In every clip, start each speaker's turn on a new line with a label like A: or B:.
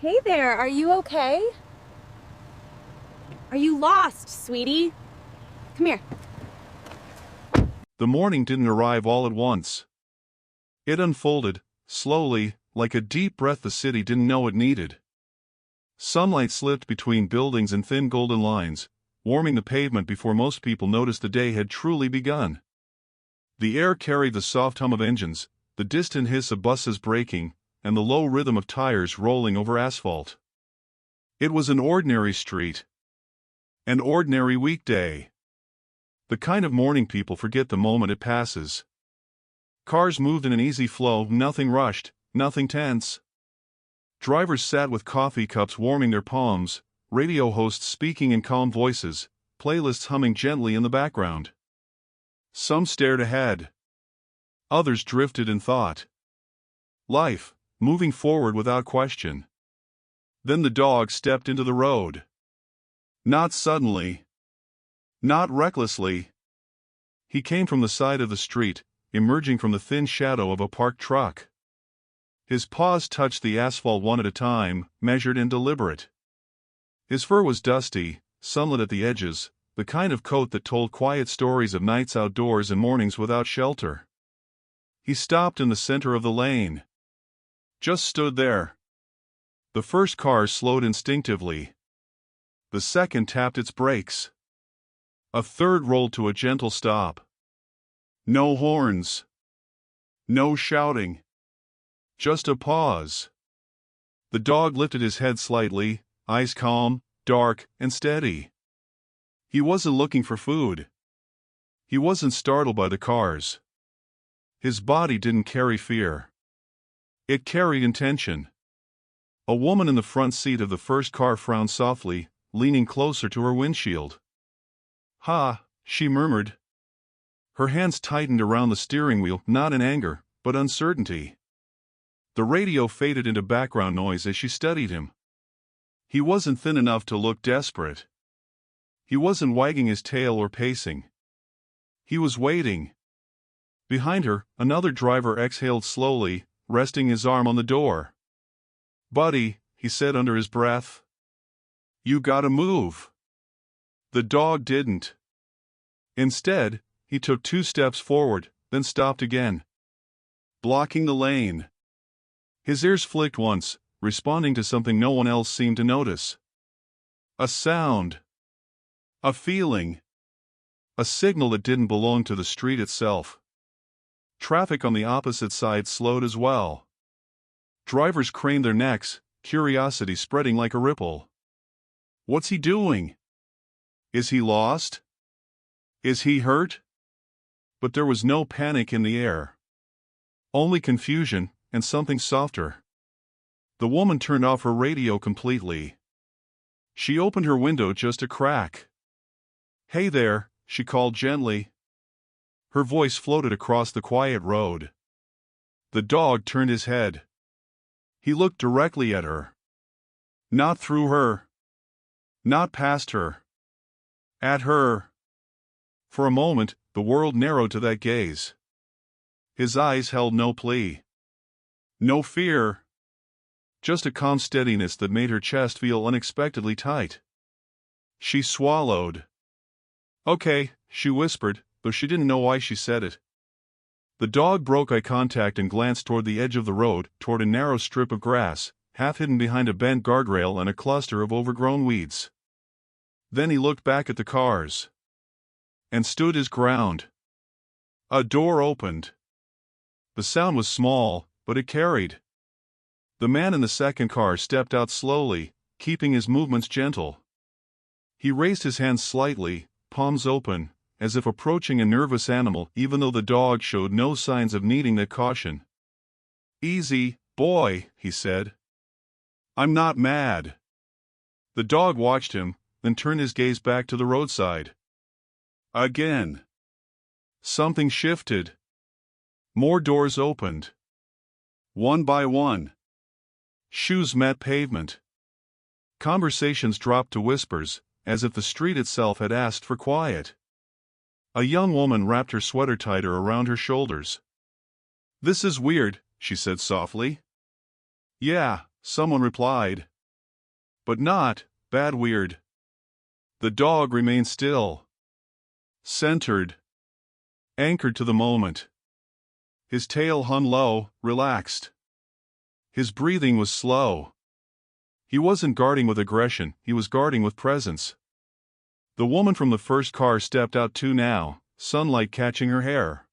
A: Hey there, are you okay? Are you lost, sweetie? Come here.
B: The morning didn't arrive all at once. It unfolded, slowly, like a deep breath the city didn't know it needed. Sunlight slipped between buildings in thin golden lines, warming the pavement before most people noticed the day had truly begun. The air carried the soft hum of engines, the distant hiss of buses braking, and the low rhythm of tires rolling over asphalt. It was an ordinary street. An ordinary weekday. The kind of morning people forget the moment it passes. Cars moved in an easy flow, nothing rushed, nothing tense. Drivers sat with coffee cups warming their palms, radio hosts speaking in calm voices, playlists humming gently in the background. Some stared ahead. Others drifted in thought. Life, moving forward without question. Then the dog stepped into the road. Not suddenly. Not recklessly. He came from the side of the street, emerging from the thin shadow of a parked truck. His paws touched the asphalt one at a time, measured and deliberate. His fur was dusty, sunlit at the edges, the kind of coat that told quiet stories of nights outdoors and mornings without shelter. He stopped in the center of the lane. Just stood there. The first car slowed instinctively. The second tapped its brakes. A third rolled to a gentle stop. No horns. No shouting. Just a pause. The dog lifted his head slightly, eyes calm, dark, and steady. He wasn't looking for food. He wasn't startled by the cars. His body didn't carry fear. It carried intention. A woman in the front seat of the first car frowned softly, leaning closer to her windshield. "Ha," she murmured. Her hands tightened around the steering wheel, not in anger, but uncertainty. The radio faded into background noise as she studied him. He wasn't thin enough to look desperate. He wasn't wagging his tail or pacing. He was waiting. Behind her, another driver exhaled slowly, resting his arm on the door. "Buddy," he said under his breath. "You gotta move." The dog didn't. Instead, he took 2 steps forward, then stopped again, blocking the lane. His ears flicked once, responding to something no one else seemed to notice. A sound. A feeling. A signal that didn't belong to the street itself. Traffic on the opposite side slowed as well. Drivers craned their necks, curiosity spreading like a ripple. What's he doing? Is he lost? Is he hurt? But there was no panic in the air. Only confusion, and something softer. The woman turned off her radio completely. She opened her window just a crack. "Hey there," she called gently. Her voice floated across the quiet road. The dog turned his head. He looked directly at her. Not through her. Not past her. At her. For a moment, the world narrowed to that gaze. His eyes held no plea. No fear. Just a calm steadiness that made her chest feel unexpectedly tight. She swallowed. "Okay," she whispered, though she didn't know why she said it. The dog broke eye contact and glanced toward the edge of the road, toward a narrow strip of grass, half hidden behind a bent guardrail and a cluster of overgrown weeds. Then he looked back at the cars. And stood his ground. A door opened. The sound was small, but it carried. The man in the second car stepped out slowly, keeping his movements gentle. He raised his hands slightly, palms open, as if approaching a nervous animal, even though the dog showed no signs of needing that caution. "Easy, boy," he said. "I'm not mad." The dog watched him, then turned his gaze back to the roadside. Again. Something shifted. More doors opened. One by one. Shoes met pavement. Conversations dropped to whispers, as if the street itself had asked for quiet. A young woman wrapped her sweater tighter around her shoulders. "This is weird," she said softly. "Yeah," someone replied. But not bad weird. The dog remained still. Centered. Anchored to the moment. His tail hung low, relaxed. His breathing was slow. He wasn't guarding with aggression, he was guarding with presence. The woman from the first car stepped out too now, sunlight catching her hair.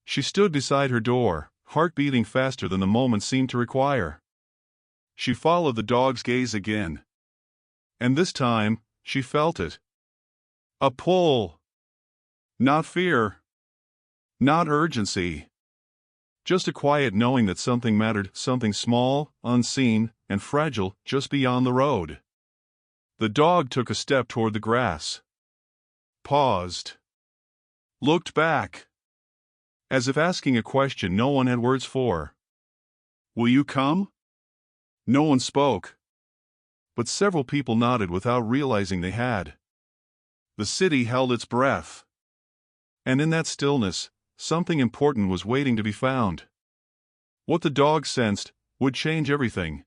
B: She stood beside her door, heart beating faster than the moment seemed to require. She followed the dog's gaze again. And this time, she felt it. A pull. Not fear. Not urgency. Just a quiet knowing that something mattered, something small, unseen, and fragile, just beyond the road. The dog took a step toward the grass. Paused. Looked back. As if asking a question no one had words for. Will you come? No one spoke. But several people nodded without realizing they had. The city held its breath. And in that stillness, something important was waiting to be found. What the dog sensed would change everything.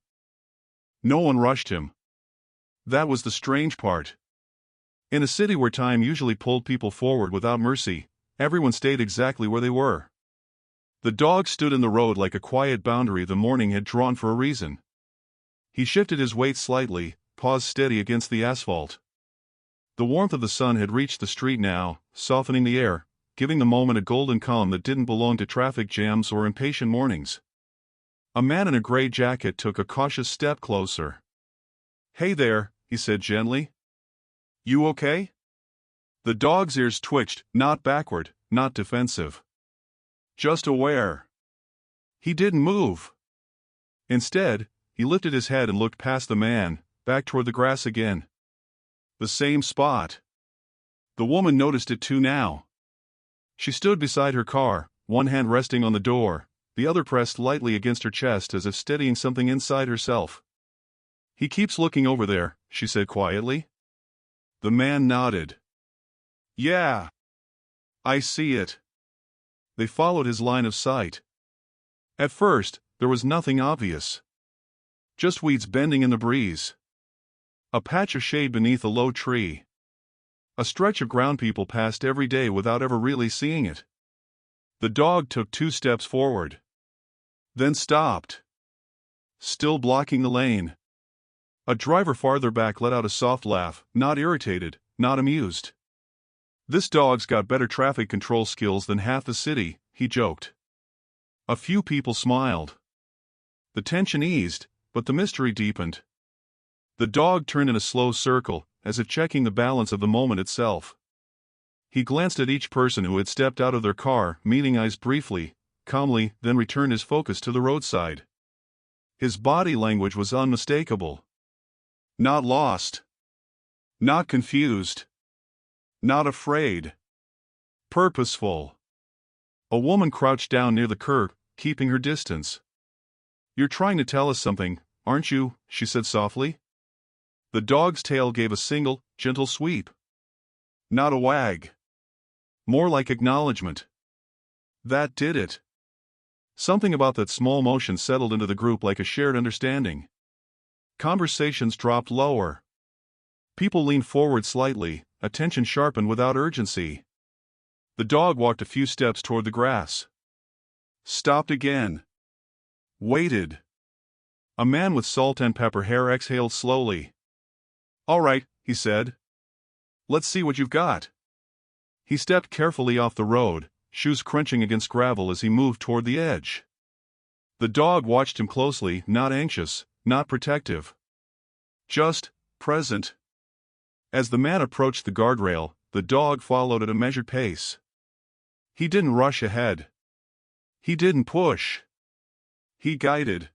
B: No one rushed him. That was the strange part. In a city where time usually pulled people forward without mercy, everyone stayed exactly where they were. The dog stood in the road like a quiet boundary the morning had drawn for a reason. He shifted his weight slightly, paused steady against the asphalt. The warmth of the sun had reached the street now, softening the air, giving the moment a golden calm that didn't belong to traffic jams or impatient mornings. A man in a gray jacket took a cautious step closer. "Hey there," he said gently. "You okay?" The dog's ears twitched, not backward, not defensive. Just aware. He didn't move. Instead, he lifted his head and looked past the man, back toward the grass again. The same spot. The woman noticed it too now. She stood beside her car, one hand resting on the door, the other pressed lightly against her chest as if steadying something inside herself. "He keeps looking over there," she said quietly. The man nodded. "Yeah. I see it." They followed his line of sight. At first, there was nothing obvious. Just weeds bending in the breeze. A patch of shade beneath a low tree. A stretch of ground people passed every day without ever really seeing it. The dog took 2 steps forward. Then stopped. Still blocking the lane. A driver farther back let out a soft laugh, not irritated, not amused. "This dog's got better traffic control skills than half the city," he joked. A few people smiled. The tension eased, but the mystery deepened. The dog turned in a slow circle, as if checking the balance of the moment itself. He glanced at each person who had stepped out of their car, meeting eyes briefly, calmly, then returned his focus to the roadside. His body language was unmistakable. Not lost. Not confused. Not afraid. Purposeful. A woman crouched down near the curb, keeping her distance. "You're trying to tell us something, aren't you?" she said softly. The dog's tail gave a single, gentle sweep. Not a wag. More like acknowledgement. That did it. Something about that small motion settled into the group like a shared understanding. Conversations dropped lower. People leaned forward slightly, attention sharpened without urgency. The dog walked a few steps toward the grass. Stopped again. Waited. A man with salt and pepper hair exhaled slowly. "All right," he said. "Let's see what you've got." He stepped carefully off the road, shoes crunching against gravel as he moved toward the edge. The dog watched him closely, not anxious, not protective. Just present. As the man approached the guardrail, the dog followed at a measured pace. He didn't rush ahead. He didn't push. He guided.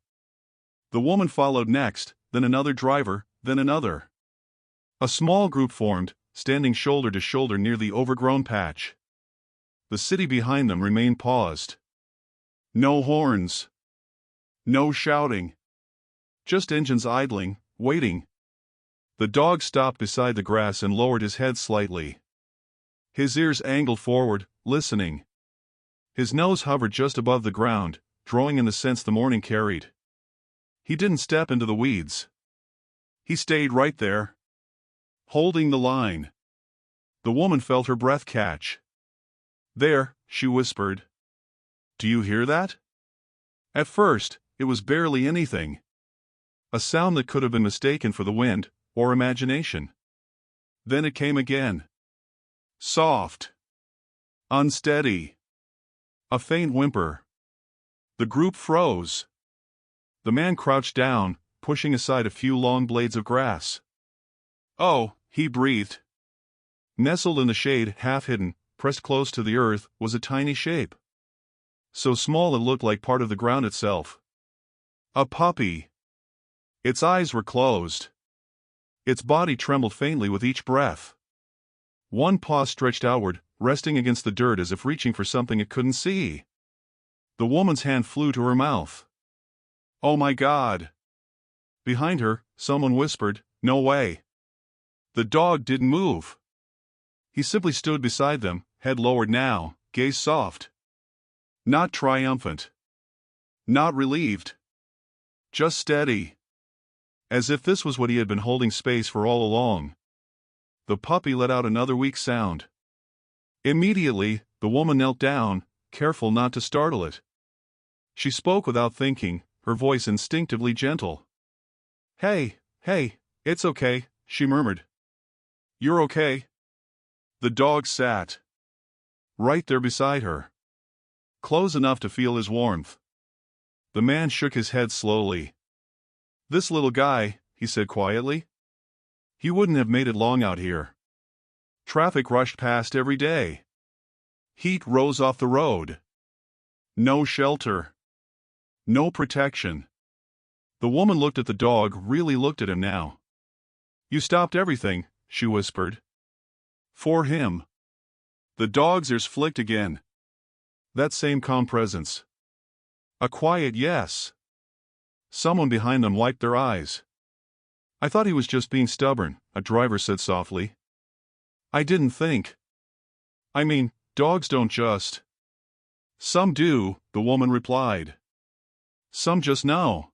B: The woman followed next, then another driver, then another. A small group formed, standing shoulder to shoulder near the overgrown patch. The city behind them remained paused. No horns. No shouting. Just engines idling, waiting. The dog stopped beside the grass and lowered his head slightly. His ears angled forward, listening. His nose hovered just above the ground, drawing in the scents the morning carried. He didn't step into the weeds. He stayed right there, holding the line. The woman felt her breath catch. "There," she whispered. "Do you hear that?" At first, it was barely anything. A sound that could have been mistaken for the wind, or imagination. Then it came again. Soft. Unsteady. A faint whimper. The group froze. The man crouched down, pushing aside a few long blades of grass. "Oh," he breathed. Nestled in the shade, half hidden, pressed close to the earth, was a tiny shape. So small it looked like part of the ground itself. A puppy. Its eyes were closed. Its body trembled faintly with each breath. One paw stretched outward, resting against the dirt as if reaching for something it couldn't see. The woman's hand flew to her mouth. "Oh my God!" Behind her, someone whispered, "No way." The dog didn't move. He simply stood beside them, head lowered now, gaze soft. Not triumphant. Not relieved. Just steady. As if this was what he had been holding space for all along. The puppy let out another weak sound. Immediately, the woman knelt down, careful not to startle it. She spoke without thinking, her voice instinctively gentle. Hey, it's okay," she murmured. "You're okay?" The dog sat. Right there beside her. Close enough to feel his warmth. The man shook his head slowly. "This little guy," he said quietly. "He wouldn't have made it long out here. Traffic rushed past every day. Heat rose off the road. No shelter. No protection." The woman looked at the dog, really looked at him now. "You stopped everything," she whispered. "For him." The dog's ears flicked again. That same calm presence. A quiet yes. Someone behind them wiped their eyes. "I thought he was just being stubborn," a driver said softly. "I didn't think. I mean, dogs don't just." "Some do," the woman replied. "Some just know."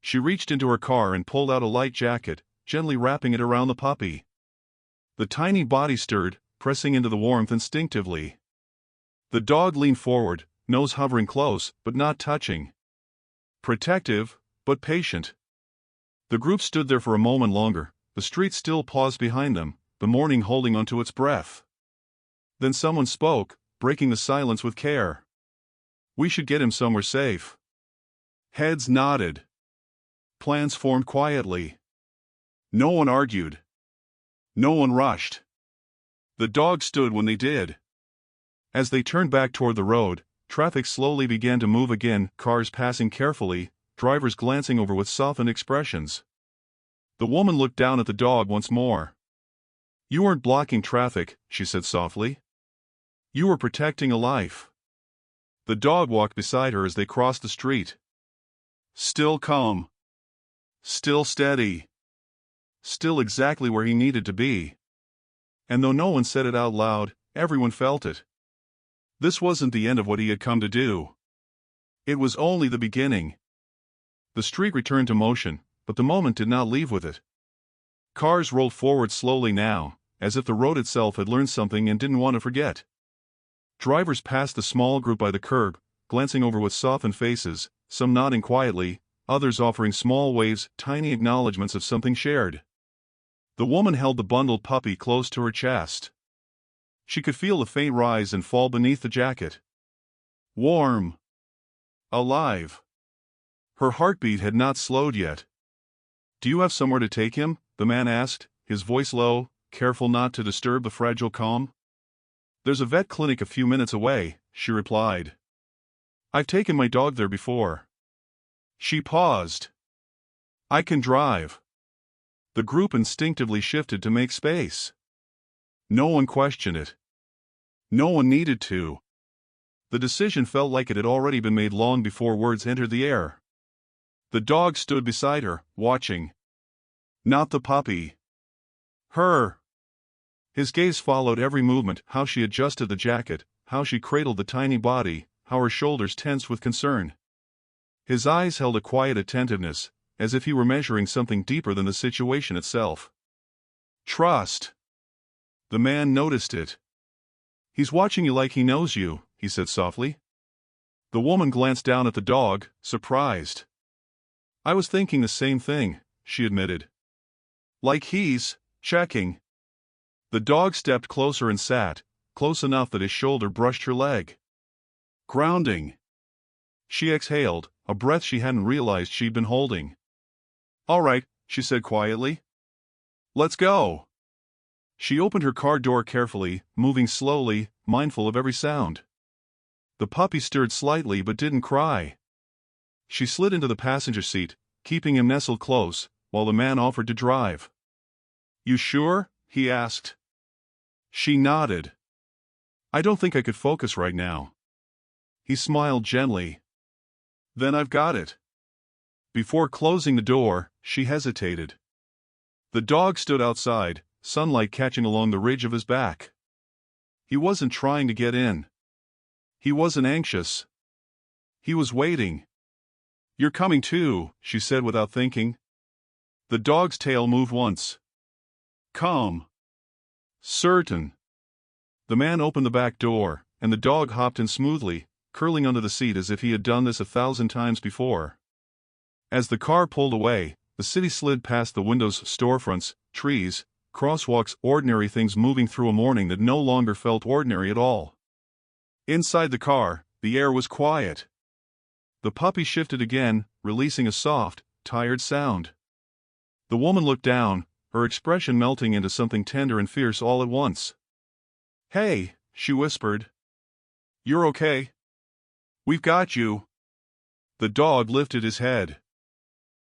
B: She reached into her car and pulled out a light jacket, gently wrapping it around the puppy. The tiny body stirred, pressing into the warmth instinctively. The dog leaned forward, nose hovering close, but not touching. Protective, but patient. The group stood there for a moment longer, the street still paused behind them, the morning holding onto its breath. Then someone spoke, breaking the silence with care. "We should get him somewhere safe." Heads nodded. Plans formed quietly. No one argued. No one rushed. The dog stood when they did. As they turned back toward the road, traffic slowly began to move again, cars passing carefully, drivers glancing over with softened expressions. The woman looked down at the dog once more. "You weren't blocking traffic," she said softly. "You were protecting a life." The dog walked beside her as they crossed the street. Still calm. Still steady. Still exactly where he needed to be. And though no one said it out loud, everyone felt it. This wasn't the end of what he had come to do. It was only the beginning. The street returned to motion, but the moment did not leave with it. Cars rolled forward slowly now, as if the road itself had learned something and didn't want to forget. Drivers passed the small group by the curb, glancing over with softened faces, some nodding quietly, others offering small waves, tiny acknowledgments of something shared. The woman held the bundled puppy close to her chest. She could feel the faint rise and fall beneath the jacket. Warm. Alive. Her heartbeat had not slowed yet. "Do you have somewhere to take him?" the man asked, his voice low, careful not to disturb the fragile calm. "There's a vet clinic a few minutes away," she replied. "I've taken my dog there before." She paused. "I can drive." The group instinctively shifted to make space. No one questioned it. No one needed to. The decision felt like it had already been made long before words entered the air. The dog stood beside her, watching. Not the puppy. Her. His gaze followed every movement, how she adjusted the jacket, how she cradled the tiny body, how her shoulders tensed with concern. His eyes held a quiet attentiveness, as if he were measuring something deeper than the situation itself. Trust. The man noticed it. He's watching you like he knows you, he said softly. The woman glanced down at the dog, surprised. I was thinking the same thing, she admitted. Like he's checking. The dog stepped closer and sat, close enough that his shoulder brushed her leg. Grounding. She exhaled, a breath she hadn't realized she'd been holding. All right, she said quietly. Let's go. She opened her car door carefully, moving slowly, mindful of every sound. The puppy stirred slightly but didn't cry. She slid into the passenger seat, keeping him nestled close, while the man offered to drive. You sure? He asked. She nodded. I don't think I could focus right now. He smiled gently. Then I've got it. Before closing the door, she hesitated. The dog stood outside, sunlight catching along the ridge of his back. He wasn't trying to get in. He wasn't anxious. He was waiting. You're coming too, she said without thinking. The dog's tail moved once. Come. Certain. The man opened the back door, and the dog hopped in smoothly, curling under the seat as if he had done this 1,000 times before. As the car pulled away, the city slid past the windows, storefronts, trees, crosswalks, ordinary things moving through a morning that no longer felt ordinary at all. Inside the car, the air was quiet. The puppy shifted again, releasing a soft, tired sound. The woman looked down, her expression melting into something tender and fierce all at once. Hey, she whispered. You're okay? We've got you. The dog lifted his head.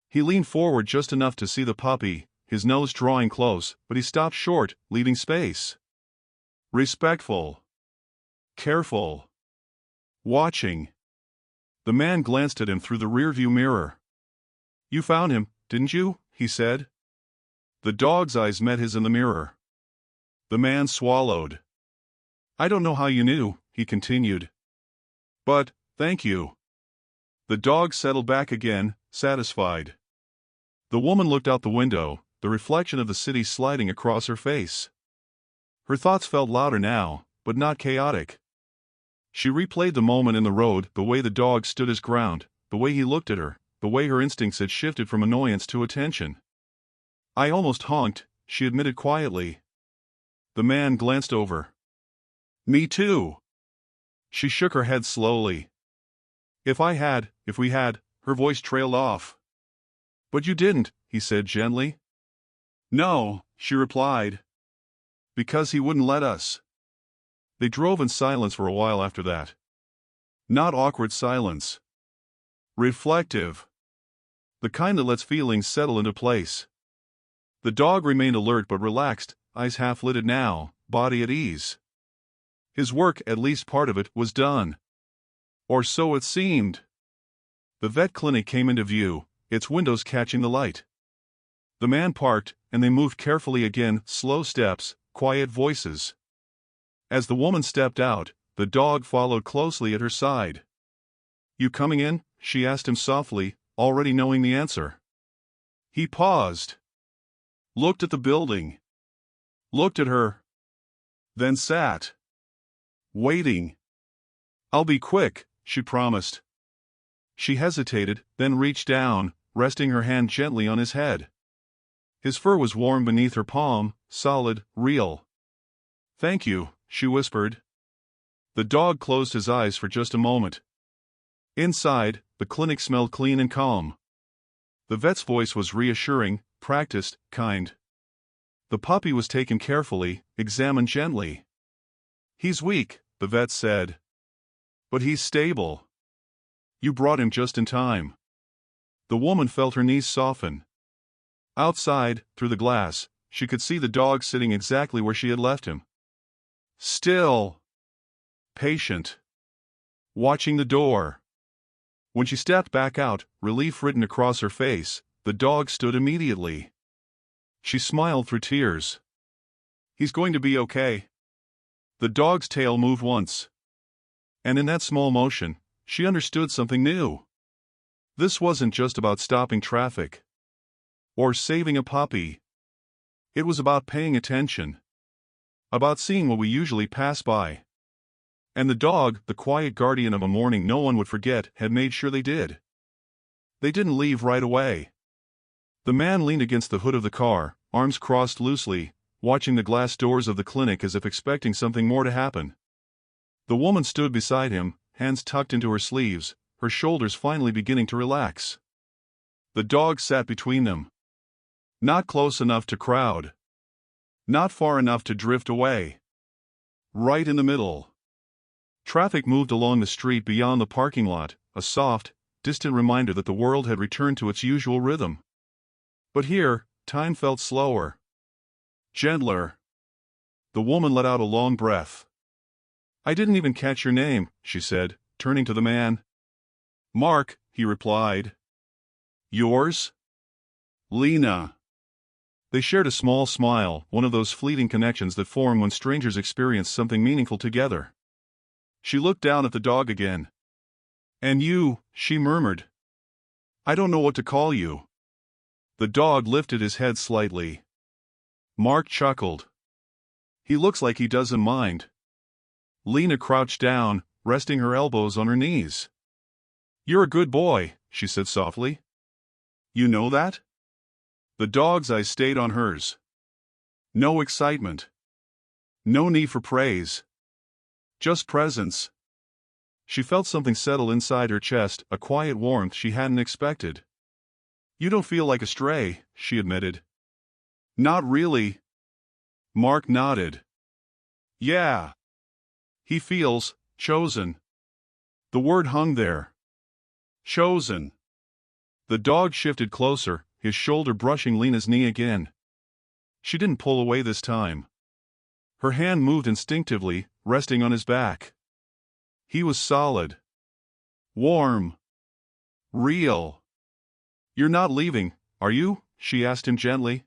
B: He leaned forward just enough to see the puppy, his nose drawing close, but he stopped short, leaving space. Respectful. Careful. Watching. The man glanced at him through the rearview mirror. You found him, didn't you? He said. The dog's eyes met his in the mirror. The man swallowed. I don't know how you knew, he continued. But, thank you. The dog settled back again, satisfied. The woman looked out the window, the reflection of the city sliding across her face. Her thoughts felt louder now, but not chaotic. She replayed the moment in the road, the way the dog stood his ground, the way he looked at her, the way her instincts had shifted from annoyance to attention. I almost honked, she admitted quietly. The man glanced over. Me too. She shook her head slowly. If we had, her voice trailed off. But you didn't, he said gently. No, she replied. Because he wouldn't let us. They drove in silence for a while after that. Not awkward silence. Reflective. The kind that lets feelings settle into place. The dog remained alert but relaxed, eyes half-lidded now, body at ease. His work, at least part of it, was done. Or so it seemed. The vet clinic came into view, its windows catching the light. The man parked, and they moved carefully again, slow steps, quiet voices. As the woman stepped out, the dog followed closely at her side. You coming in? She asked him softly, already knowing the answer. He paused. Looked at the building. Looked at her. Then sat. Waiting. I'll be quick, she promised. She hesitated, then reached down, resting her hand gently on his head. His fur was warm beneath her palm, solid, real. Thank you, she whispered. The dog closed his eyes for just a moment. Inside, the clinic smelled clean and calm. The vet's voice was reassuring, practiced, kind. The puppy was taken carefully, examined gently. He's weak, the vet said. But he's stable. You brought him just in time. The woman felt her knees soften. Outside, through the glass, she could see the dog sitting exactly where she had left him. Still. Patient. Watching the door. When she stepped back out, relief written across her face, the dog stood immediately. She smiled through tears. He's going to be okay. The dog's tail moved once. And in that small motion, she understood something new. This wasn't just about stopping traffic. or saving a puppy. It was about paying attention. About seeing what we usually pass by. And the dog, the quiet guardian of a morning no one would forget, had made sure they did. They didn't leave right away. The man leaned against the hood of the car, arms crossed loosely, watching the glass doors of the clinic as if expecting something more to happen. The woman stood beside him, hands tucked into her sleeves, her shoulders finally beginning to relax. The dog sat between them. Not close enough to crowd. Not far enough to drift away. Right in the middle. Traffic moved along the street beyond the parking lot, a soft, distant reminder that the world had returned to its usual rhythm. But here, time felt slower. Gentler. The woman let out a long breath. "I didn't even catch your name," she said, turning to the man. "Mark," he replied. "Yours?" "Lena." They shared a small smile, one of those fleeting connections that form when strangers experience something meaningful together. She looked down at the dog again. "And you," she murmured. "I don't know what to call you." The dog lifted his head slightly. Mark chuckled. "He looks like he doesn't mind." Lena crouched down, resting her elbows on her knees. "You're a good boy," she said softly. "You know that?" The dog's eyes stayed on hers. No excitement. No need for praise. Just presence. She felt something settle inside her chest, a quiet warmth she hadn't expected. "You don't feel like a stray," she admitted. "Not really." Mark nodded. "Yeah. He feels chosen." The word hung there. Chosen. The dog shifted closer, his shoulder brushing Lena's knee again. She didn't pull away this time. Her hand moved instinctively, resting on his back. He was solid. Warm. Real. "You're not leaving, are you?" she asked him gently.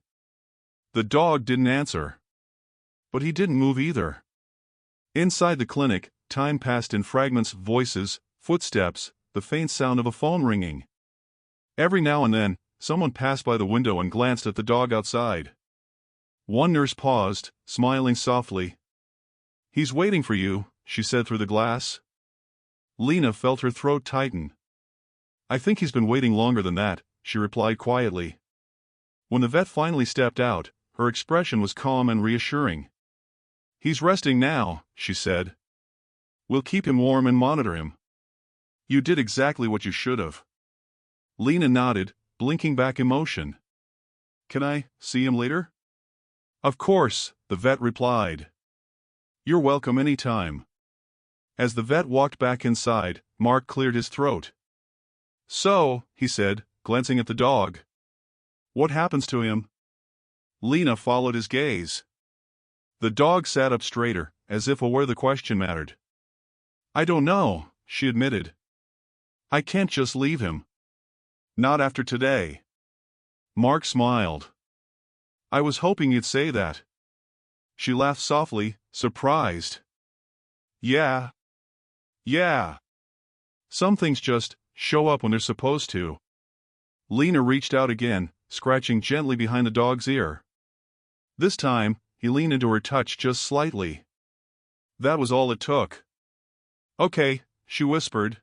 B: The dog didn't answer. But he didn't move either. Inside the clinic, time passed in fragments, voices, footsteps, the faint sound of a phone ringing. Every now and then, someone passed by the window and glanced at the dog outside. One nurse paused, smiling softly. "He's waiting for you," she said through the glass. Lena felt her throat tighten. "I think he's been waiting longer than that," she replied quietly. When the vet finally stepped out, her expression was calm and reassuring. "He's resting now," she said. "We'll keep him warm and monitor him." "You did exactly what you should have." Lena nodded, blinking back emotion. "Can I see him later?" "Of course," the vet replied. "You're welcome any time." As the vet walked back inside, Mark cleared his throat. "So," he said, glancing at the dog. "What happens to him?" Lena followed his gaze. The dog sat up straighter, as if aware the question mattered. "I don't know," she admitted. "I can't just leave him. Not after today." Mark smiled. "I was hoping you'd say that." She laughed softly, surprised. Yeah. Some things just show up when they're supposed to." Lena reached out again, scratching gently behind the dog's ear. This time, he leaned into her touch just slightly. That was all it took. "Okay," she whispered.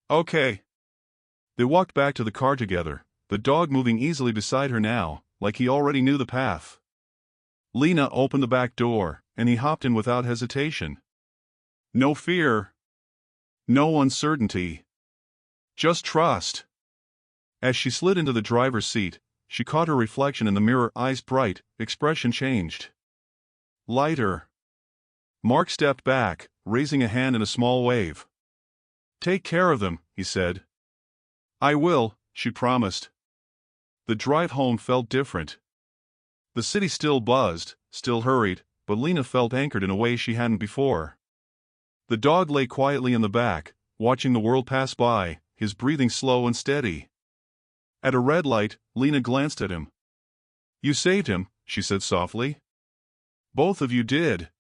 B: "Okay." They walked back to the car together, the dog moving easily beside her now, like he already knew the path. Lena opened the back door, and he hopped in without hesitation. No fear. No uncertainty. Just trust. As she slid into the driver's seat, she caught her reflection in the mirror, eyes bright, expression changed. Lighter. Mark stepped back, raising a hand in a small wave. "Take care of them," he said. "I will," she promised. The drive home felt different. The city still buzzed, still hurried, but Lena felt anchored in a way she hadn't before. The dog lay quietly in the back, watching the world pass by, his breathing slow and steady. At a red light, Lena glanced at him. "You saved him," she said softly. "Both of you did."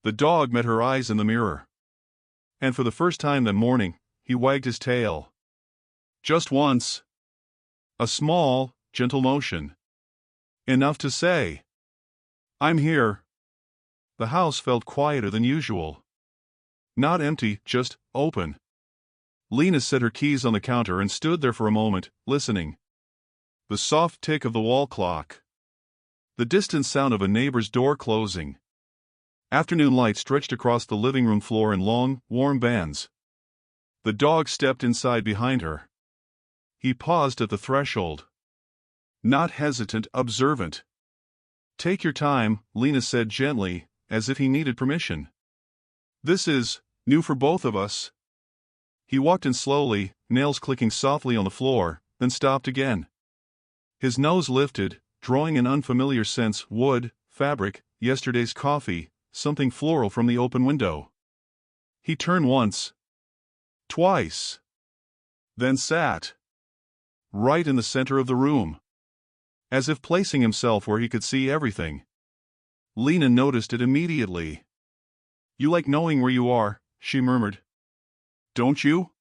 B: The dog met her eyes in the mirror. And for the first time that morning, he wagged his tail. Just once. A small, gentle motion. Enough to say, "I'm here." The house felt quieter than usual. Not empty, just open. Lena set her keys on the counter and stood there for a moment, listening. The soft tick of the wall clock. The distant sound of a neighbor's door closing. Afternoon light stretched across the living room floor in long, warm bands. The dog stepped inside behind her. He paused at the threshold. Not hesitant, observant. "Take your time," Lena said gently, as if he needed permission. "This is new for both of us." He walked in slowly, nails clicking softly on the floor, then stopped again. His nose lifted, drawing an unfamiliar scent: wood, fabric, yesterday's coffee, something floral from the open window. He turned once, twice, then sat right in the center of the room, as if placing himself where he could see everything. Lena noticed it immediately. "You like knowing where you are," she murmured. "Don't you?"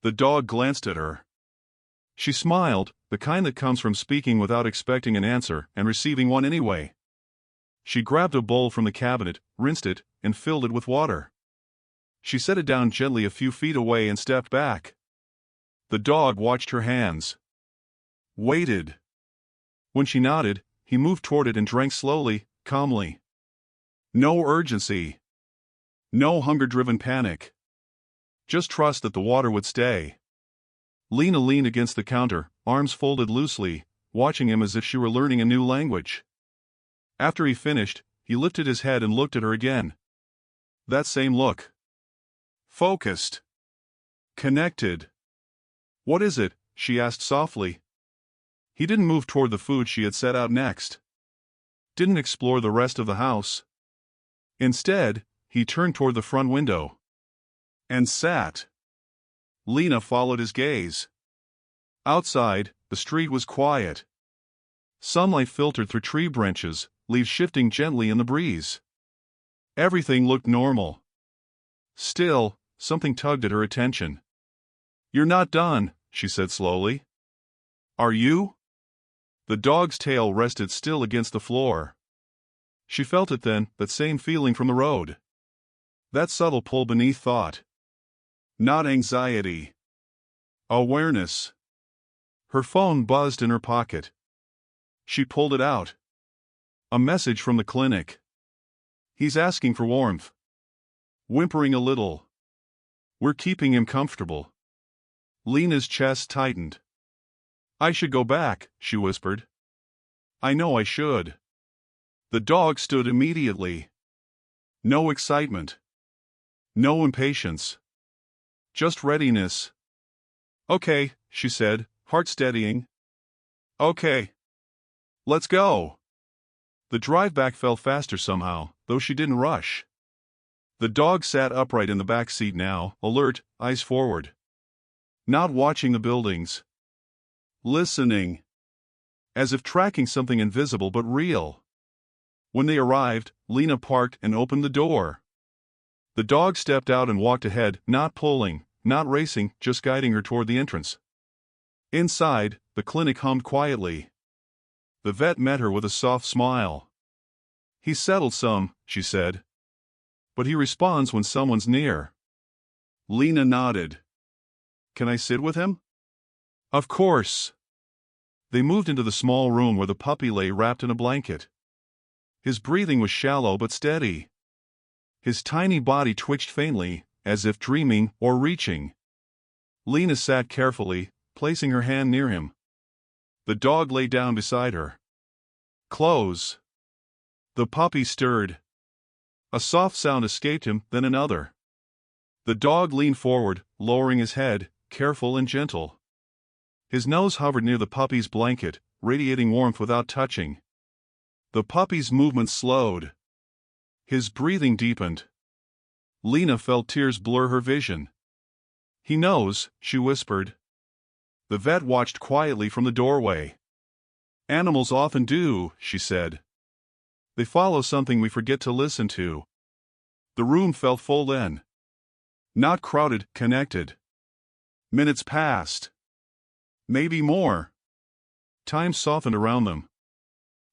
B: The dog glanced at her. She smiled, the kind that comes from speaking without expecting an answer and receiving one anyway. She grabbed a bowl from the cabinet, rinsed it, and filled it with water. She set it down gently a few feet away and stepped back. The dog watched her hands. Waited. When she nodded, he moved toward it and drank slowly, calmly. No urgency. No hunger-driven panic. Just trust that the water would stay. Lena leaned against the counter, arms folded loosely, watching him as if she were learning a new language. After he finished, he lifted his head and looked at her again. That same look. Focused. Connected. "What is it?" she asked softly. He didn't move toward the food she had set out next. Didn't explore the rest of the house. Instead, he turned toward the front window. And sat. Lena followed his gaze. Outside, the street was quiet. Sunlight filtered through tree branches, leaves shifting gently in the breeze. Everything looked normal. Still, something tugged at her attention. "You're not done," she said slowly. "Are you?" The dog's tail rested still against the floor. She felt it then, that same feeling from the road. That subtle pull beneath thought. Not anxiety. Awareness. Her phone buzzed in her pocket. She pulled it out. A message from the clinic. "He's asking for warmth." Whimpering a little. "We're keeping him comfortable." Lena's chest tightened. "I should go back," she whispered. "I know I should." The dog stood immediately. No excitement. No impatience. Just readiness. "Okay," she said, heart steadying. "Okay. Let's go." The drive back felt faster somehow, though she didn't rush. The dog sat upright in the back seat now, alert, eyes forward. Not watching the buildings. Listening. As if tracking something invisible but real. When they arrived, Lena parked and opened the door. The dog stepped out and walked ahead, not pulling, not racing, just guiding her toward the entrance. Inside, the clinic hummed quietly. The vet met her with a soft smile. "He's settled some," she said. "But he responds when someone's near." Lena nodded. "Can I sit with him?" "Of course." They moved into the small room where the puppy lay wrapped in a blanket. His breathing was shallow but steady. His tiny body twitched faintly, as if dreaming or reaching. Lena sat carefully, placing her hand near him. The dog lay down beside her. "Close." The puppy stirred. A soft sound escaped him, then another. The dog leaned forward, lowering his head, careful and gentle. His nose hovered near the puppy's blanket, radiating warmth without touching. The puppy's movements slowed. His breathing deepened. Lena felt tears blur her vision. "He knows," she whispered. The vet watched quietly from the doorway. "Animals often do," she said. "They follow something we forget to listen to." The room felt full then. Not crowded, connected. Minutes passed. Maybe more. Time softened around them.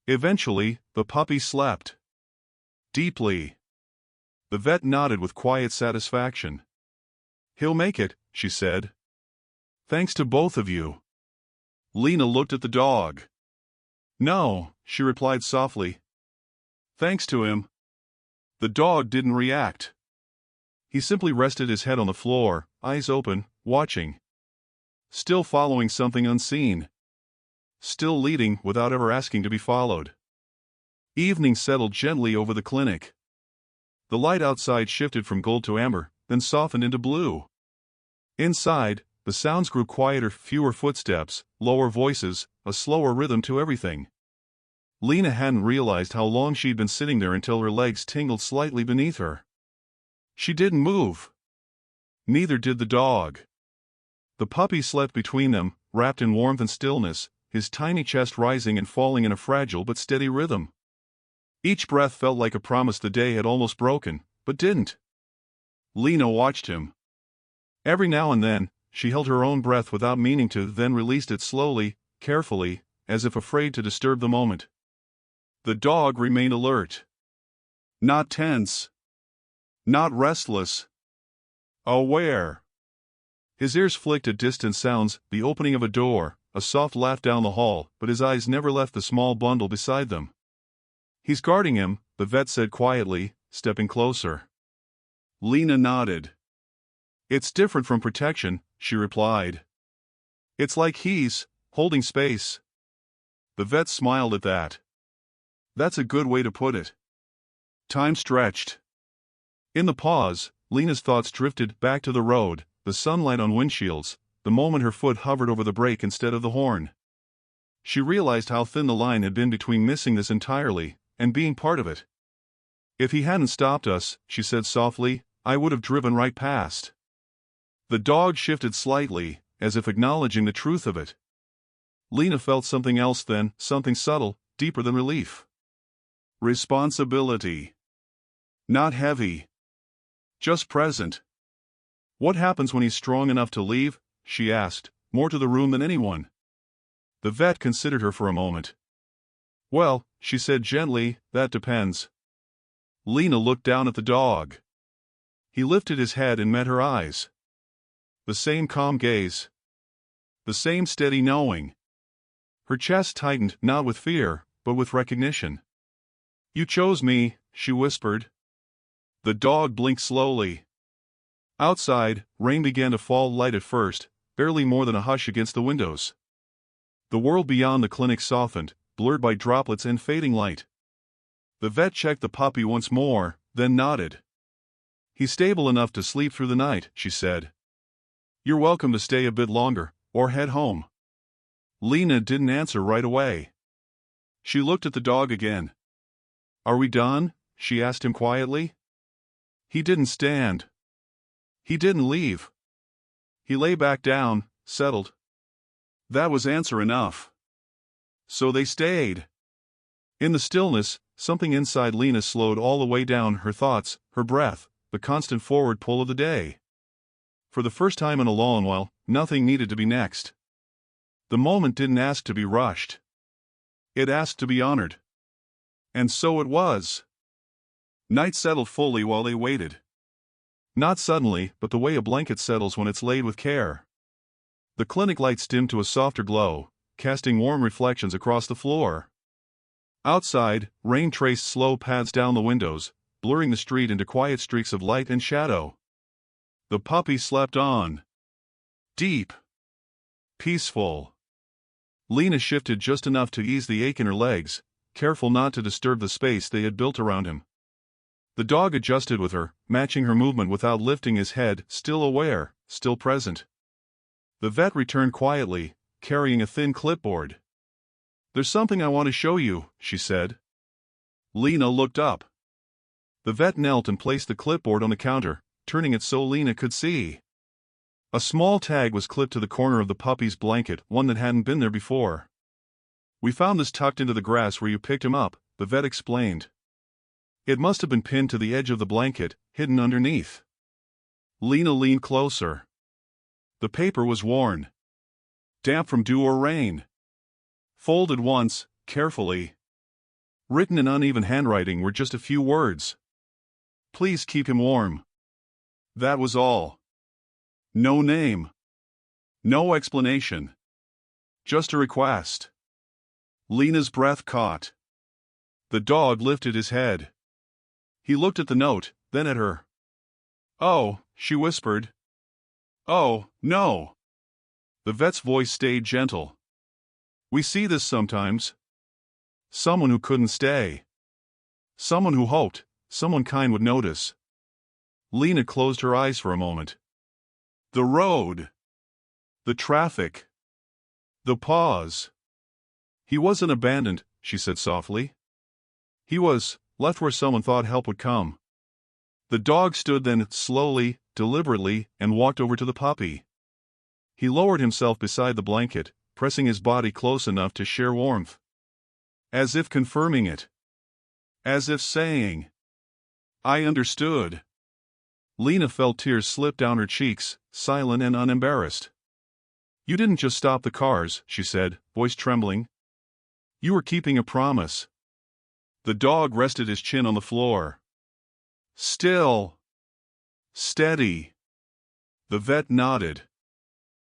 B: Eventually, the puppy slept. Deeply. The vet nodded with quiet satisfaction. "He'll make it," she said. "Thanks to both of you." Lena looked at the dog. "No," she replied softly. "Thanks to him." The dog didn't react. He simply rested his head on the floor, eyes open, watching. Still following something unseen. Still leading without ever asking to be followed. Evening settled gently over the clinic. The light outside shifted from gold to amber, then softened into blue. Inside, the sounds grew quieter, fewer footsteps, lower voices, a slower rhythm to everything. Lena hadn't realized how long she'd been sitting there until her legs tingled slightly beneath her. She didn't move. Neither did the dog. The puppy slept between them, wrapped in warmth and stillness, his tiny chest rising and falling in a fragile but steady rhythm. Each breath felt like a promise the day had almost broken, but didn't. Lena watched him. Every now and then, she held her own breath without meaning to, then released it slowly, carefully, as if afraid to disturb the moment. The dog remained alert. Not tense. Not restless. Aware. His ears flicked at distant sounds, the opening of a door, a soft laugh down the hall, but his eyes never left the small bundle beside them. "He's guarding him," the vet said quietly, stepping closer. Lena nodded. "It's different from protection," she replied. "It's like he's holding space." The vet smiled at that. "That's a good way to put it." Time stretched. In the pause, Lena's thoughts drifted back to the road, the sunlight on windshields, the moment her foot hovered over the brake instead of the horn. She realized how thin the line had been between missing this entirely and being part of it. "If he hadn't stopped us," she said softly, "I would have driven right past." The dog shifted slightly, as if acknowledging the truth of it. Lena felt something else then, something subtle, deeper than relief. Responsibility. Not heavy. Just present. "What happens when he's strong enough to leave?" she asked, more to the room than anyone. The vet considered her for a moment. "Well," she said gently, "that depends." Lena looked down at the dog. He lifted his head and met her eyes. The same calm gaze. The same steady knowing. Her chest tightened, not with fear, but with recognition. "You chose me," she whispered. The dog blinked slowly. Outside, rain began to fall, light at first, barely more than a hush against the windows. The world beyond the clinic softened, blurred by droplets and fading light. The vet checked the puppy once more, then nodded. "He's stable enough to sleep through the night," she said. "You're welcome to stay a bit longer, or head home." Lena didn't answer right away. She looked at the dog again. "Are we done?" she asked him quietly. He didn't stand. He didn't leave. He lay back down, settled. That was answer enough. So they stayed. In the stillness, something inside Lena slowed all the way down, her thoughts, her breath, the constant forward pull of the day. For the first time in a long while, nothing needed to be next. The moment didn't ask to be rushed. It asked to be honored. And so it was. Night settled fully while they waited. Not suddenly, but the way a blanket settles when it's laid with care. The clinic lights dimmed to a softer glow, casting warm reflections across the floor. Outside, rain traced slow paths down the windows, blurring the street into quiet streaks of light and shadow. The puppy slept on. Deep. Peaceful. Lena shifted just enough to ease the ache in her legs, careful not to disturb the space they had built around him. The dog adjusted with her, matching her movement without lifting his head, still aware, still present. The vet returned quietly, carrying a thin clipboard. "There's something I want to show you," she said. Lena looked up. The vet knelt and placed the clipboard on the counter, turning it so Lena could see. A small tag was clipped to the corner of the puppy's blanket, one that hadn't been there before. "We found this tucked into the grass where you picked him up," the vet explained. It must have been pinned to the edge of the blanket, hidden underneath. Lena leaned closer. The paper was worn. Damp from dew or rain. Folded once, carefully. Written in uneven handwriting were just a few words. Please keep him warm. That was all. No name. No explanation. Just a request. Lena's breath caught. The dog lifted his head. He looked at the note, then at her. "Oh," she whispered. "Oh, no." The vet's voice stayed gentle. "We see this sometimes. Someone who couldn't stay. Someone who hoped someone kind would notice." Lena closed her eyes for a moment. The road. The traffic. The pause. He wasn't abandoned, she said softly. He was left where someone thought help would come. The dog stood then slowly, deliberately, and walked over to the puppy. He lowered himself beside the blanket, pressing his body close enough to share warmth. As if confirming it. As if saying, "I understood." Lena felt tears slip down her cheeks, silent and unembarrassed. "You didn't just stop the cars," she said, voice trembling. "You were keeping a promise." The dog rested his chin on the floor. Still. Steady. The vet nodded.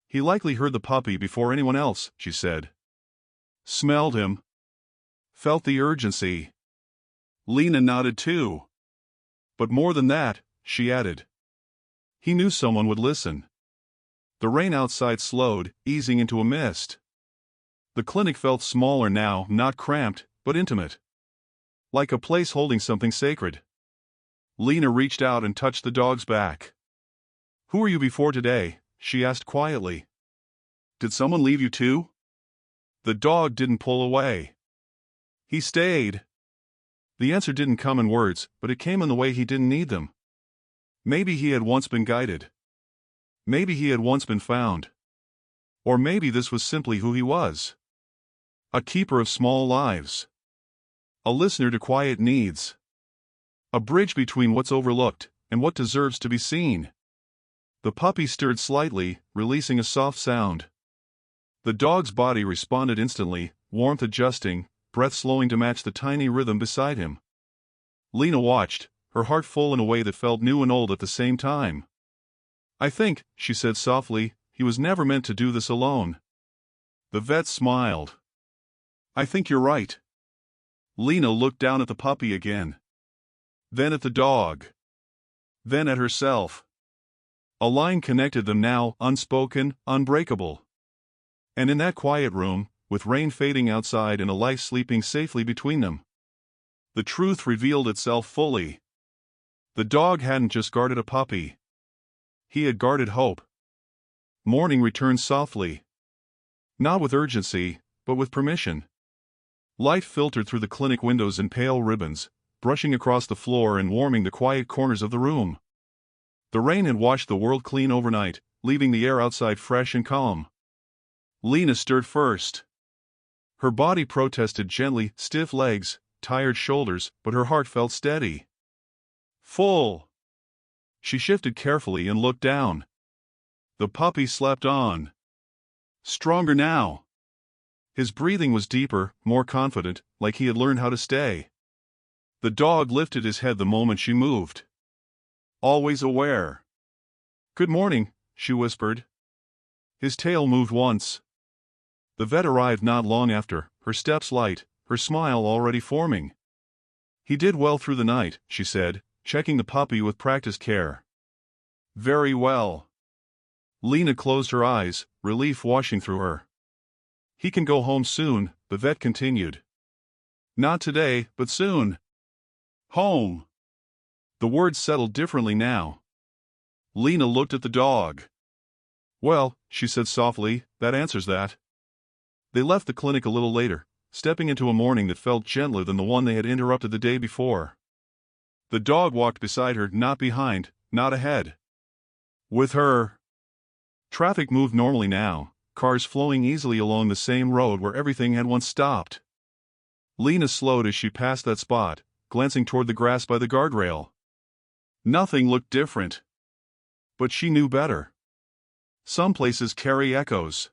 B: "He likely heard the puppy before anyone else," she said. "Smelled him. Felt the urgency." Lena nodded too. "But more than that," she added. "He knew someone would listen." The rain outside slowed, easing into a mist. The clinic felt smaller now, not cramped, but intimate. Like a place holding something sacred. Lena reached out and touched the dog's back. "Who were you before today?" she asked quietly. "Did someone leave you too?" The dog didn't pull away. He stayed. The answer didn't come in words, but it came in the way he didn't need them. Maybe he had once been guided. Maybe he had once been found. Or maybe this was simply who he was. A keeper of small lives. A listener to quiet needs. A bridge between what's overlooked and what deserves to be seen. The puppy stirred slightly, releasing a soft sound. The dog's body responded instantly, warmth adjusting, breath slowing to match the tiny rhythm beside him. Lena watched, her heart full in a way that felt new and old at the same time. "I think," she said softly, "he was never meant to do this alone." The vet smiled. "I think you're right." Lena looked down at the puppy again. Then at the dog. Then at herself. A line connected them now, unspoken, unbreakable. And in that quiet room, with rain fading outside and a life sleeping safely between them, the truth revealed itself fully. The dog hadn't just guarded a puppy. He had guarded hope. Morning returned softly. Not with urgency, but with permission. Light filtered through the clinic windows in pale ribbons, brushing across the floor and warming the quiet corners of the room. The rain had washed the world clean overnight, leaving the air outside fresh and calm. Lena stirred first. Her body protested gently, stiff legs, tired shoulders, but her heart felt steady. Full. She shifted carefully and looked down. The puppy slept on. Stronger now. His breathing was deeper, more confident, like he had learned how to stay. The dog lifted his head the moment she moved. Always aware. "Good morning," she whispered. His tail moved once. The vet arrived not long after, her steps light, her smile already forming. "He did well through the night," she said, checking the puppy with practiced care. "Very well." Lena closed her eyes, relief washing through her. "He can go home soon," the vet continued. "Not today, but soon." Home. The words settled differently now. Lena looked at the dog. "Well," she said softly, "that answers that." They left the clinic a little later, stepping into a morning that felt gentler than the one they had interrupted the day before. The dog walked beside her, not behind, not ahead. With her. Traffic moved normally now, cars flowing easily along the same road where everything had once stopped. Lena slowed as she passed that spot, glancing toward the grass by the guardrail. Nothing looked different. But she knew better. Some places carry echoes.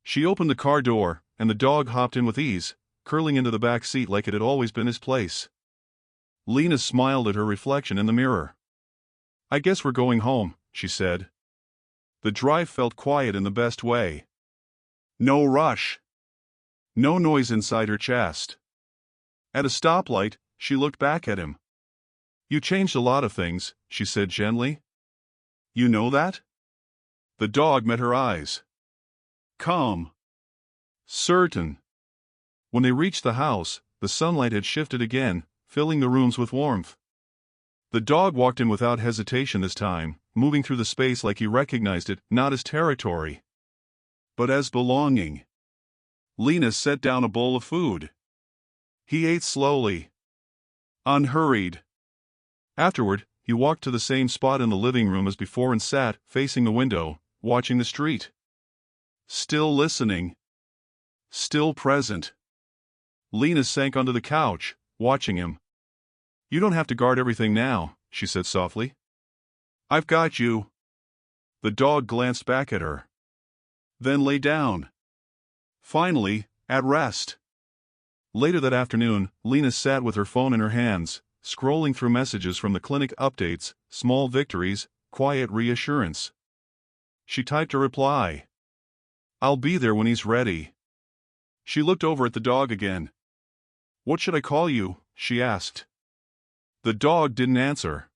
B: She opened the car door, and the dog hopped in with ease, curling into the back seat like it had always been his place. Lena smiled at her reflection in the mirror. "I guess we're going home," she said. The drive felt quiet in the best way. No rush. No noise inside her chest. At a stoplight, she looked back at him. "You changed a lot of things," she said gently. "You know that?" The dog met her eyes. Calm. Certain. When they reached the house, the sunlight had shifted again, filling the rooms with warmth. The dog walked in without hesitation this time, moving through the space like he recognized it, not as territory, but as belonging. Lena set down a bowl of food. He ate slowly. Unhurried. Afterward, he walked to the same spot in the living room as before and sat, facing the window, watching the street. Still listening. Still present. Lena sank onto the couch, watching him. "You don't have to guard everything now," she said softly. "I've got you." The dog glanced back at her. Then lay down. Finally, at rest. Later that afternoon, Lena sat with her phone in her hands, scrolling through messages from the clinic updates, small victories, quiet reassurance. She typed a reply. "I'll be there when he's ready." She looked over at the dog again. "What should I call you?" she asked. The dog didn't answer.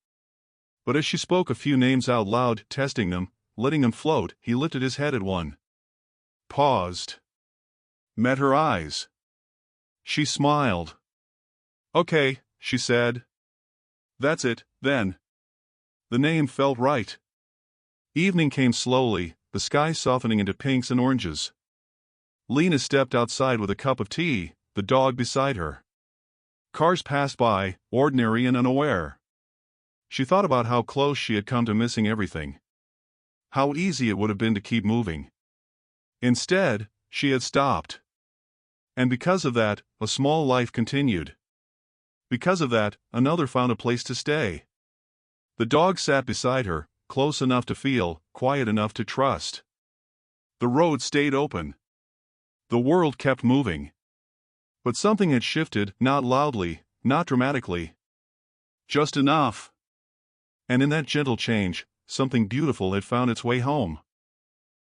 B: But as she spoke a few names out loud, testing them, letting them float, he lifted his head at one. Paused. Met her eyes. She smiled. "Okay," she said. "That's it, then." The name felt right. Evening came slowly, the sky softening into pinks and oranges. Lena stepped outside with a cup of tea, the dog beside her. Cars passed by, ordinary and unaware. She thought about how close she had come to missing everything. How easy it would have been to keep moving. Instead, she had stopped. And because of that, a small life continued. Because of that, another found a place to stay. The dog sat beside her, close enough to feel, quiet enough to trust. The road stayed open. The world kept moving. But something had shifted, not loudly, not dramatically. Just enough. And in that gentle change, something beautiful had found its way home.